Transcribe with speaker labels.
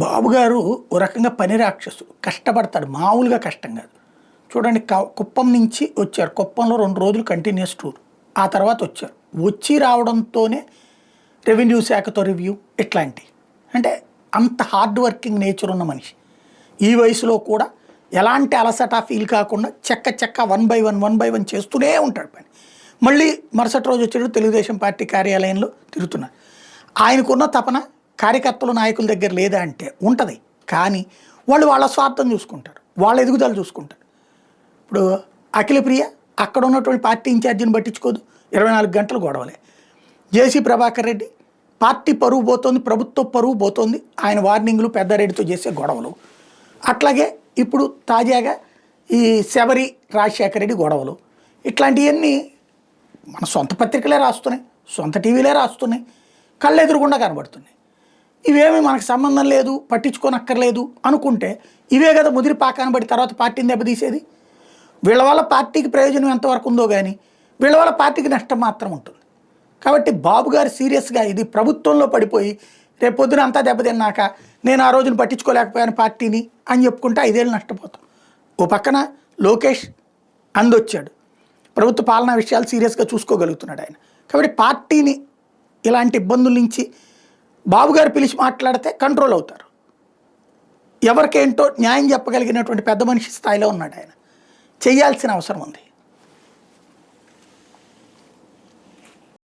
Speaker 1: బాబు గారు ఓ రకంగా పని రాక్షసు. కష్టపడతాడు, మామూలుగా కష్టం కాదు. చూడండి, కుప్పం నుంచి వచ్చారు. కుప్పంలో 2 రోజులు కంటిన్యూస్ టూర్. ఆ తర్వాత వచ్చారు. వచ్చి రావడంతోనే రెవెన్యూ శాఖతో రివ్యూ ఇట్లాంటివి. అంటే అంత హార్డ్ వర్కింగ్ నేచర్ ఉన్న మనిషి. ఈ వయసులో కూడా ఎలాంటి అలసట ఫీల్ కాకుండా చెక్క 1 బై 1 చేస్తూనే ఉంటాడు పని. మళ్ళీ మరుసటి రోజు వచ్చాడు, తెలుగుదేశం పార్టీ కార్యాలయంలో తిరుగుతున్నారు. ఆయనకున్న తపన కార్యకర్తలు నాయకుల దగ్గర లేదా అంటే ఉంటుంది. కానీ వాళ్ళు వాళ్ళ స్వార్థం చూసుకుంటారు, వాళ్ళ ఎదుగుదల చూసుకుంటారు. ఇప్పుడు అఖిలప్రియ అక్కడ ఉన్నటువంటి పార్టీ ఇన్ఛార్జిని పట్టించుకోదు, 24 గంటలు గొడవలే. జేసీ ప్రభాకర్ రెడ్డి పార్టీ పరువు పోతుంది, ప్రభుత్వ పరువు పోతుంది, ఆయన వార్నింగ్లు పెద్దారెడ్డితో చేసే గొడవలు. అట్లాగే ఇప్పుడు తాజాగా ఈ శబరి రాజశేఖర రెడ్డి గొడవలు. ఇట్లాంటివన్నీ మన సొంత పత్రికలే రాస్తున్నాయి, సొంత టీవీలే రాస్తున్నాయి, కళ్ళెదురుగుండా కనబడుతున్నాయి. ఇవేమీ మనకు సంబంధం లేదు, పట్టించుకోనక్కర్లేదు అనుకుంటే ఇవే కదా ముదిరి పాకాన పడి తర్వాత పార్టీని దెబ్బతీసేది. వీళ్ళ వల్ల పార్టీకి ప్రయోజనం ఎంతవరకు ఉందో కానీ వీళ్ళ వల్ల పార్టీకి నష్టం మాత్రం ఉంటుంది. కాబట్టి బాబు గారు సీరియస్గా ఇది ప్రభుత్వంలో పడిపోయి రేపు పొద్దున అంతా దెబ్బతిన్నాక నేను ఆ రోజున పట్టించుకోలేకపోయాను పార్టీని అని చెప్పుకుంటే 5 ఏళ్ళు నష్టపోతాం. ఓ పక్కన లోకేష్ అందొచ్చాడు, ప్రభుత్వ పాలనా విషయాలు సీరియస్గా చూసుకోగలుగుతున్నాడు ఆయన. కాబట్టి పార్టీని ఇలాంటి ఇబ్బందుల నుంచి బాబు గారు పిలిచి మాట్లాడితే కంట్రోల్ అవుతారు. ఎవరికేంటో న్యాయం చెప్పగలిగినటువంటి పెద్ద మనిషి స్థాయిలో ఉన్నాడు ఆయన. చేయాల్సిన అవసరం ఉంది.